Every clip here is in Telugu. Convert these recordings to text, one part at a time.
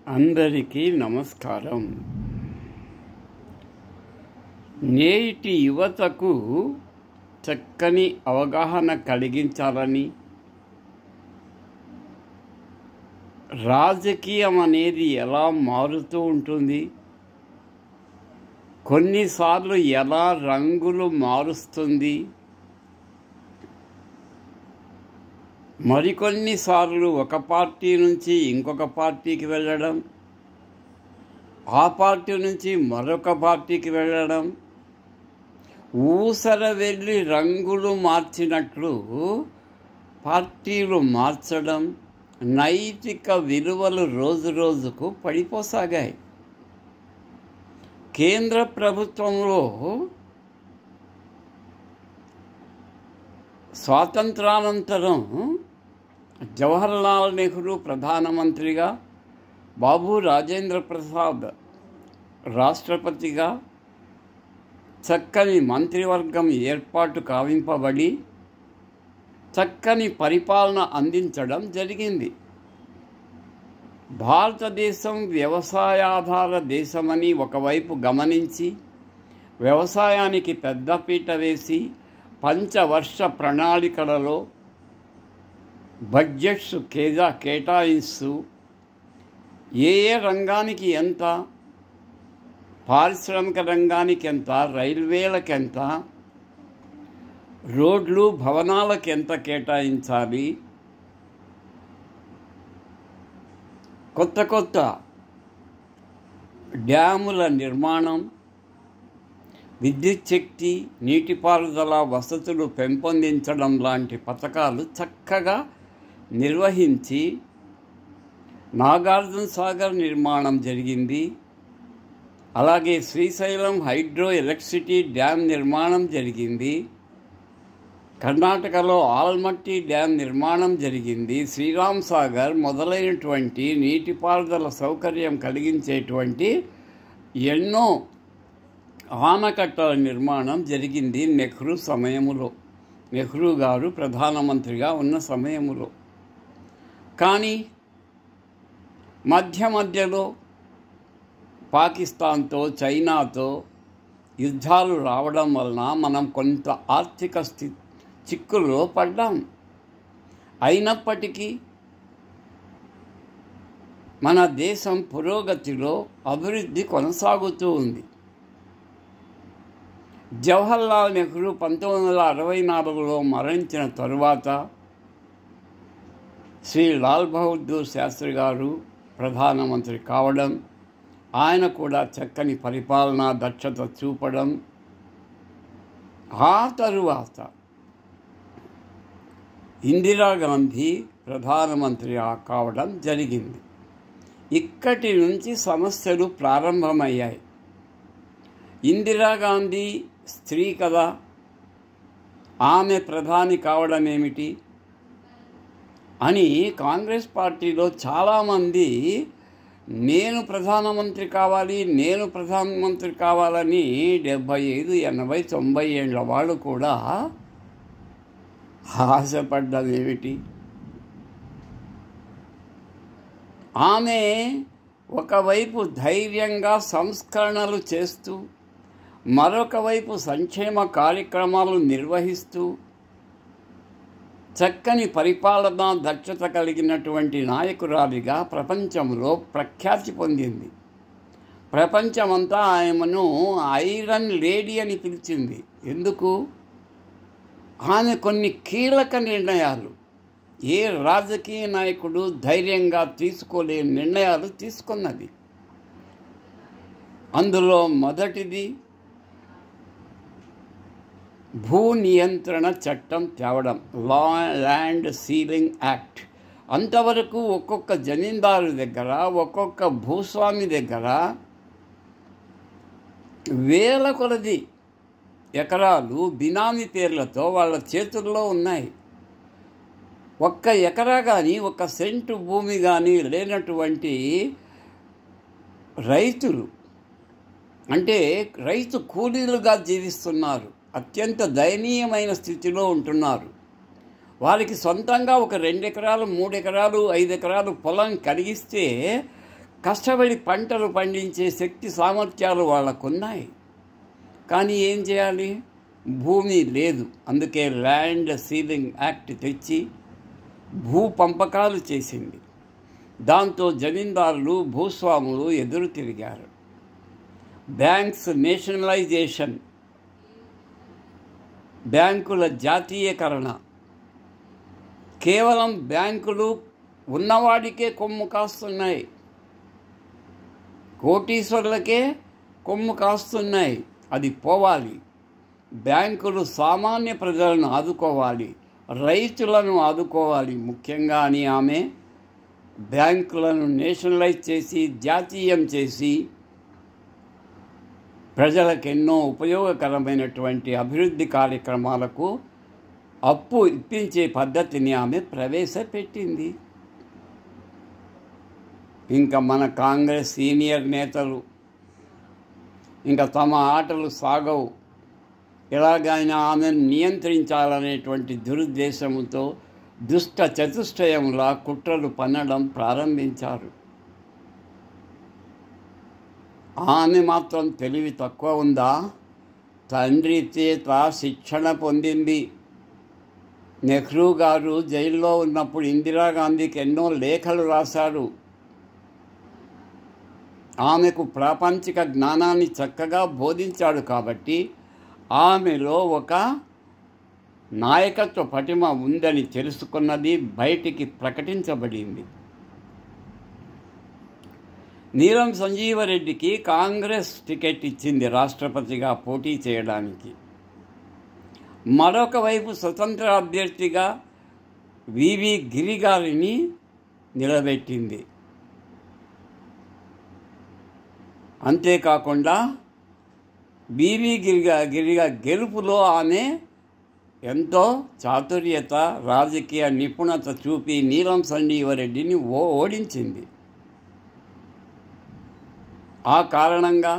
అందరికీ నమస్కారం. నేటి యువతకు చక్కని అవగాహన కలిగించాలని, రాజకీయం అనేది ఎలా మారుతూ ఉంటుంది, కొన్నిసార్లు ఎలా రంగులు మారుస్తుంది, మరికొన్నిసార్లు ఒక పార్టీ నుంచి ఇంకొక పార్టీకి వెళ్ళడం, ఆ పార్టీ నుంచి మరొక పార్టీకి వెళ్ళడం, ఊసర వెళ్ళి రంగులు మార్చినట్లు పార్టీలు మార్చడం, నైతిక విలువలు రోజు రోజుకు పడిపోసాగాయి. కేంద్ర ప్రభుత్వంలో స్వాతంత్రానంతరం జవహర్లాల్ నెహ్రూ ప్రధానమంత్రిగా, బాబు రాజేంద్ర ప్రసాద్ రాష్ట్రపతిగా చక్కని మంత్రివర్గం ఏర్పాటు కావింపబడి చక్కని పరిపాలన అందించడం జరిగింది. భారతదేశం వ్యవసాయాధార దేశమని ఒకవైపు గమనించి వ్యవసాయానికి పెద్దపీట వేసి పంచవర్ష ప్రణాళికలలో బడ్జెట్స్ కేటాయిస్తూ ఏ రంగానికి ఎంత, పారిశ్రామిక రంగానికి ఎంత, రైల్వేలకు ఎంత, రోడ్లు భవనాలకు ఎంత కేటాయించాలి, కొత్త డ్యాముల నిర్మాణం, విద్యుత్ శక్తి, నీటిపారుదల వసతులు పెంపొందించడం లాంటి పథకాలు చక్కగా నిర్వహించి నాగార్జున సాగర్ నిర్మాణం జరిగింది. అలాగే శ్రీశైలం హైడ్రో ఎలక్ట్రిసిటీ డ్యామ్ నిర్మాణం జరిగింది. కర్ణాటకలో ఆల్మట్టి డ్యామ్ నిర్మాణం జరిగింది. శ్రీరామ్ సాగర్ మొదలైనటువంటి నీటిపారుదల సౌకర్యం కలిగించేటువంటి ఎన్నో ఆనకట్టల నిర్మాణం జరిగింది నెహ్రూ గారు ప్రధానమంత్రిగా ఉన్న సమయములో. కానీ మధ్యలో పాకిస్తాన్తో, చైనాతో యుద్ధాలు రావడం వలన మనం కొంత ఆర్థిక చిక్కుల్లో పడ్డాం. అయినప్పటికీ మన దేశం పురోగతిలో అభివృద్ధి కొనసాగుతూ ఉంది. జవహర్లాల్ నెహ్రూ 1964లో మరణించిన తరువాత శ్రీ లాల్ బహదూర్ శాస్త్రి గారు ప్రధానమంత్రి కావడం, ఆయన కూడా చక్కని పరిపాలనా దక్షత చూపడం, ఆ తరువాత ఇందిరాగాంధీ ప్రధానమంత్రి కావడం జరిగింది. ఇక్కడి నుంచి సమస్యలు ప్రారంభమయ్యాయి. ఇందిరాగాంధీ స్త్రీ కదా, ఆమె ప్రధాని కావడం ఏమిటి అని కాంగ్రెస్ పార్టీలో చాలామంది నేను ప్రధానమంత్రి కావాలని 75, 80, 90 ఏళ్ళ వాళ్ళు కూడా ఆశపడ్డం ఏమిటి? ఆమె ఒకవైపు ధైర్యంగా సంస్కరణలు చేస్తూ, మరొక వైపు సంక్షేమ కార్యక్రమాలు నిర్వహిస్తూ చక్కని పరిపాలనా దక్షత కలిగినటువంటి నాయకురాలిగా ప్రపంచంలో ప్రఖ్యాతి పొందింది. ప్రపంచమంతా ఆమెను ఐరన్ లేడీ అని పిలిచింది. ఎందుకు? ఆమె కొన్ని కీలక నిర్ణయాలు, ఏ రాజకీయ నాయకుడు ధైర్యంగా తీసుకోలేని నిర్ణయాలు తీసుకున్నది. అందులో మొదటిది భూ నియంత్రణ చట్టం తేవడం, ల్యాండ్ సీలింగ్ యాక్ట్. అంతవరకు ఒక్కొక్క జమీందారు దగ్గర, ఒక్కొక్క భూస్వామి దగ్గర వేల కొలది ఎకరాలు బినామీ పేర్లతో వాళ్ళ చేతుల్లో ఉన్నాయి. ఒక్క ఎకరా కానీ, ఒక్క సెంటు భూమి కానీ లేనటువంటి రైతులు, అంటే రైతు కూలీలుగా జీవిస్తున్నారు. అత్యంత దయనీయమైన స్థితిలో ఉంటున్నారు. వారికి సొంతంగా ఒక 2 ఎకరాలు, 3 ఎకరాలు, 5 ఎకరాలు పొలం కలిగిస్తే కష్టపడి పంటలు పండించే శక్తి సామర్థ్యాలు వాళ్ళకున్నాయి. కానీ ఏం చేయాలి? భూమి లేదు. అందుకే ల్యాండ్ సీలింగ్ యాక్ట్ తెచ్చి భూ పంపకాలు చేసింది. దాంతో జమీందారులు, భూస్వాములు ఎదురు తిరిగారు. బ్యాంక్స్ నేషనలైజేషన్, బ్యాంకుల జాతీయకరణ, కేవలం బ్యాంకులు ఉన్నవాడికే కొమ్ము కాస్తున్నాయి, కోటీశ్వరులకే కొమ్ము కాస్తున్నాయి. అది పోవాలి. బ్యాంకులు సామాన్య ప్రజలను ఆదుకోవాలి, రైతులను ఆదుకోవాలి ముఖ్యంగా అని ఆమె బ్యాంకులను నేషనలైజ్ చేసి జాతీయం చేసి ప్రజలకు ఎన్నో ఉపయోగకరమైనటువంటి అభివృద్ధి కార్యక్రమాలకు అప్పు ఇప్పించే పద్ధతిని ఆమె ప్రవేశపెట్టింది. ఇంకా మన కాంగ్రెస్ సీనియర్ నేతలు ఇంకా తమ ఆటలు సాగవు. ఎలాగైనా ఆమెను నియంత్రించాలనేటువంటి దురుద్దేశంతో దుష్ట చతుష్టయంలా కుట్రలు పన్నడం ప్రారంభించారు. ఆమె మాత్రం తెలివి తక్కువ ఉందా? తండ్రి చేత శిక్షణ పొందింది. నెహ్రూ గారు జైల్లో ఉన్నప్పుడు ఇందిరాగాంధీకి ఎన్నో లేఖలు రాశారు. ఆమెకు ప్రాపంచిక జ్ఞానాన్ని చక్కగా బోధించాడు. కాబట్టి ఆమెలో ఒక నాయకత్వ పటిమ ఉందని తెలుసుకున్నది, బయటికి ప్రకటించబడింది. నీలం సంజీవరెడ్డికి కాంగ్రెస్ టికెట్ ఇచ్చింది రాష్ట్రపతిగా పోటీ చేయడానికి. మరొక వైపు స్వతంత్ర అభ్యర్థిగా వివి గిరి గారిని నిలబెట్టింది. అంతేకాకుండా వివి గిరి గెలుపులో ఆమె ఎంతో చాతుర్యత, రాజకీయ నిపుణత చూపి నీలం సంజీవరెడ్డిని ఓడించింది. ఆ కారణంగా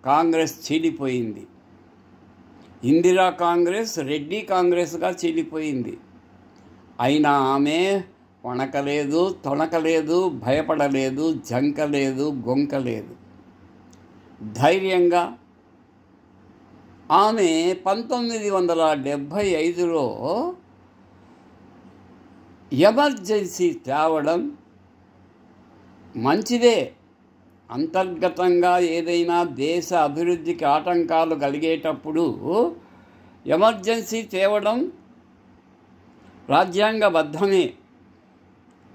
కాంగ్రెస్ చీలిపోయింది. ఇందిరా కాంగ్రెస్ రెడ్డి కాంగ్రెస్గా చీలిపోయింది. అయినా ఆమె వణకలేదు, తొణకలేదు, భయపడలేదు, జంకలేదు, గొంకలేదు. ధైర్యంగా ఆమె 1975లో ఎమర్జెన్సీ తేవడం మంచిదే. అంతర్గతంగా ఏదైనా దేశ అభివృద్ధికి ఆటంకాలు కలిగేటప్పుడు ఎమర్జెన్సీ తేవడం రాజ్యాంగబద్ధమే.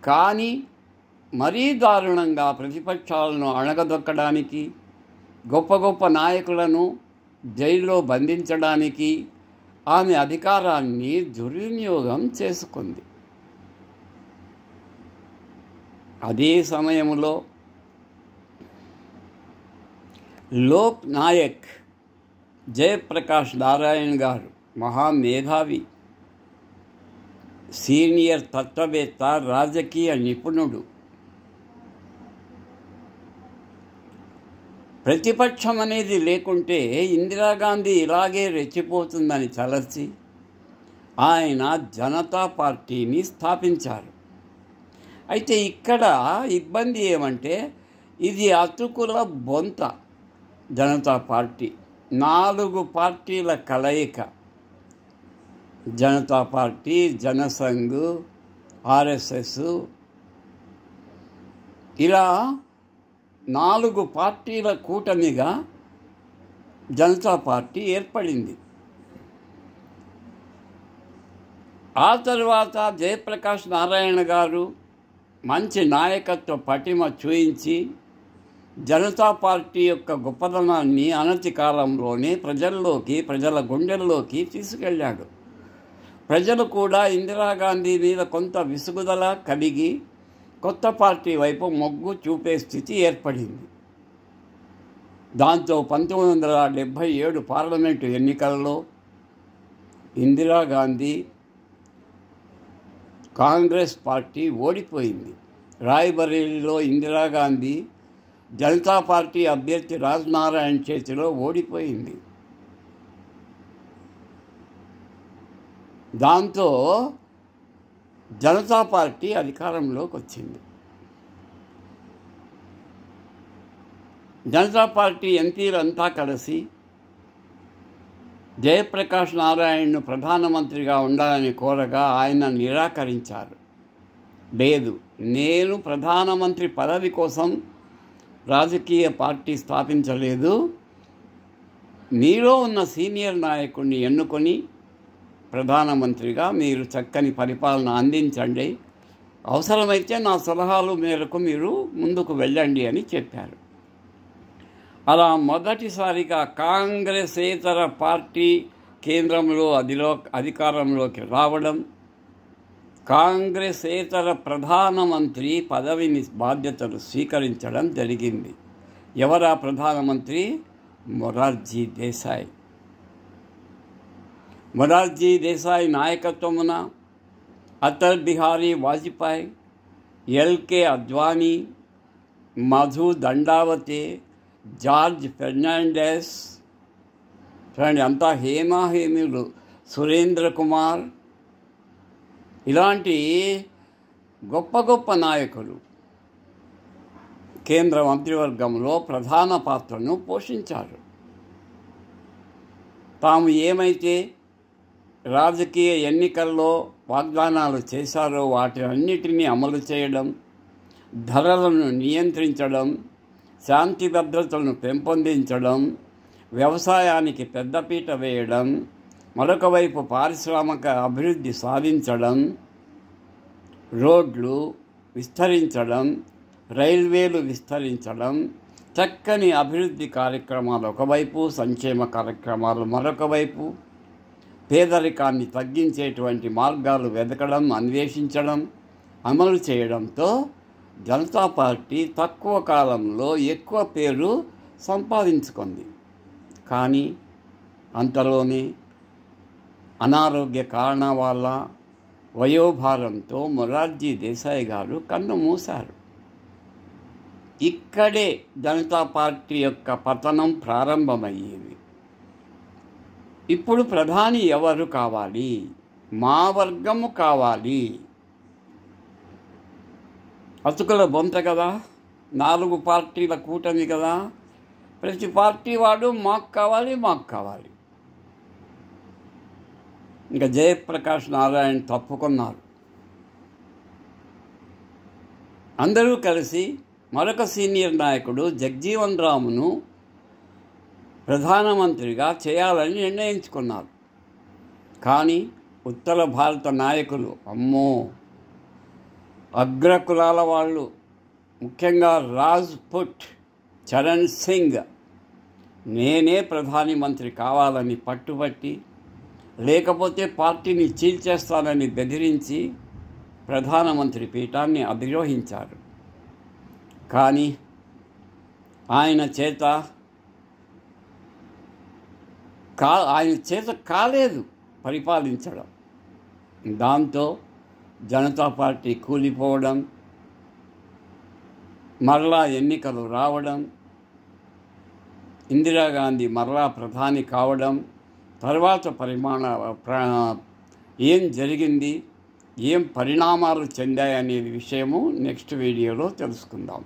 కానీ మరీ దారుణంగా ప్రతిపక్షాలను అణగదొక్కడానికి, గొప్ప గొప్ప నాయకులను జైల్లో బంధించడానికి ఆమె అధికారాన్ని దుర్వినియోగం చేసుకుంది. అదే సమయంలో లోక్ నాయక్ జయప్రకాష్ నారాయణ్ గారు మహామేధావి, సీనియర్ తత్వవేత్త, రాజకీయ నిపుణుడు. ప్రతిపక్షం అనేది లేకుంటే ఇందిరాగాంధీ ఇలాగే రెచ్చిపోతుందని తలచి ఆయన జనతా పార్టీని స్థాపించారు. అయితే ఇక్కడ ఇబ్బంది ఏమంటే ఇది అతుకుల బొంత. జనతా పార్టీ 4 పార్టీల కలయిక. జనతా పార్టీ, జనసంఘ్, ఆర్ఎస్ఎస్, ఇలా 4 పార్టీల కూటమిగా జనతా పార్టీ ఏర్పడింది. ఆ తర్వాత జయప్రకాష్ నారాయణ గారు మంచి నాయకత్వ పటిమ చూయించి జనతా పార్టీ యొక్క గొప్పతనాన్ని అనతి కాలంలోనే ప్రజల గుండెల్లోకి తీసుకెళ్ళాడు. ప్రజలు కూడా ఇందిరాగాంధీ మీద కొంత విసుగుదల కలిగి కొత్త పార్టీ వైపు మొగ్గు చూపే స్థితి ఏర్పడింది. దాంతో 1977 పార్లమెంటు ఎన్నికల్లో ఇందిరాగాంధీ కాంగ్రెస్ పార్టీ ఓడిపోయింది. రాయ్బరేలీలో ఇందిరాగాంధీ జనతా పార్టీ అభ్యర్థి రాజ్నారాయణ్ చేతిలో ఓడిపోయింది. దాంతో జనతా పార్టీ అధికారంలోకి వచ్చింది. జనతా పార్టీ ఎంపీలంతా కలిసి జయప్రకాష్ నారాయణను ప్రధానమంత్రిగా ఉండాలని కోరగా ఆయన నిరాకరించారు. లేదు, నేను ప్రధానమంత్రి పదవి కోసం రాజకీయ పార్టీ స్థాపించలేదు, మీలో ఉన్న సీనియర్ నాయకుడిని ఎన్నుకొని ప్రధానమంత్రిగా మీరు చక్కని పరిపాలన అందించండి, అవసరమైతే నా సలహాలు మేరకు మీరు ముందుకు వెళ్ళండి అని చెప్పారు. అలా మొదటిసారిగా కాంగ్రెసేతర పార్టీ కేంద్రంలో అధికారంలోకి రావడం, కాంగ్రెసేతర ప్రధానమంత్రి పదవిని బాధ్యతలు స్వీకరించడం జరిగింది. ఎవరా ప్రధానమంత్రి? మొరార్జీ దేశాయ్. మొరార్జీ దేశాయ్ నాయకత్వమున అటల్ బిహారీ వాజ్పేయి, ఎల్కే అద్వానీ, మధు దండావతే, జార్జ్ ఫెర్నాండెస్, చూడండి అంతా హేమాహేమీలు, సురేంద్ర కుమార్, ఇలాంటి గొప్ప గొప్ప నాయకులు కేంద్ర మంత్రివర్గంలో ప్రధాన పాత్రను పోషించారు. తాము ఏమైతే రాజకీయ ఎన్నికల్లో వాగ్దానాలు చేశారో వాటినన్నిటినీ అమలు చేయడం, ధరలను నియంత్రించడం, శాంతి భద్రతలను పెంపొందించడం, వ్యవసాయానికి పెద్దపీట వేయడం, మరొక వైపు పారిశ్రామిక అభివృద్ధి సాధించడం, రోడ్లు విస్తరించడం, రైల్వేలు విస్తరించడం, చక్కని అభివృద్ధి కార్యక్రమాలు ఒకవైపు, సంక్షేమ కార్యక్రమాలు మరొక వైపు, పేదరికాన్ని తగ్గించేటువంటి మార్గాలు వెతకడం, అన్వేషించడం, అమలు చేయడంతో జనతా పార్టీ తక్కువ కాలంలో ఎక్కువ పేరు సంపాదించుకుంది. కానీ అంతలోనే అనారోగ్య కారణాల వల్ల వయోభారంతో మొరార్జీ దేశాయ్ గారు కన్ను మూశారు. ఇక్కడే జనతా పార్టీ యొక్క పతనం ప్రారంభమయ్యేది. ఇప్పుడు ప్రధాని ఎవరు కావాలి? మా వర్గము కావాలి. అతుకుల బొంత కదా, 4 పార్టీల కూటమి కదా, ప్రతి పార్టీ వాడు మాకు కావాలి మాకు కావాలి. ఇంకా జయప్రకాష్ నారాయణ తప్పుకున్నారు. అందరూ కలిసి మరొక సీనియర్ నాయకుడు జగ్జీవన్ రామును ప్రధానమంత్రిగా చేయాలని నిర్ణయించుకున్నారు. కానీ ఉత్తర భారత నాయకులు, అమ్మో అగ్రకులాల వాళ్ళు, ముఖ్యంగా రాజ్పుట్, చరణ్ సింగ్ నేనే ప్రధానమంత్రి కావాలని పట్టుబట్టి, లేకపోతే పార్టీని చీల్చేస్తానని బెదిరించి ప్రధానమంత్రి పీఠాన్ని అధిరోహించారు. కానీ ఆయన చేత కాలేదు పరిపాలించడం. దాంతో జనతా పార్టీ కూలిపోవడం, మరలా ఎన్నికలు రావడం, ఇందిరాగాంధీ మరలా ప్రధాని కావడం, తర్వాత ఏం జరిగింది, ఏం పరిణామాలు చెందాయనే విషయము నెక్స్ట్ వీడియోలో తెలుసుకుందాం.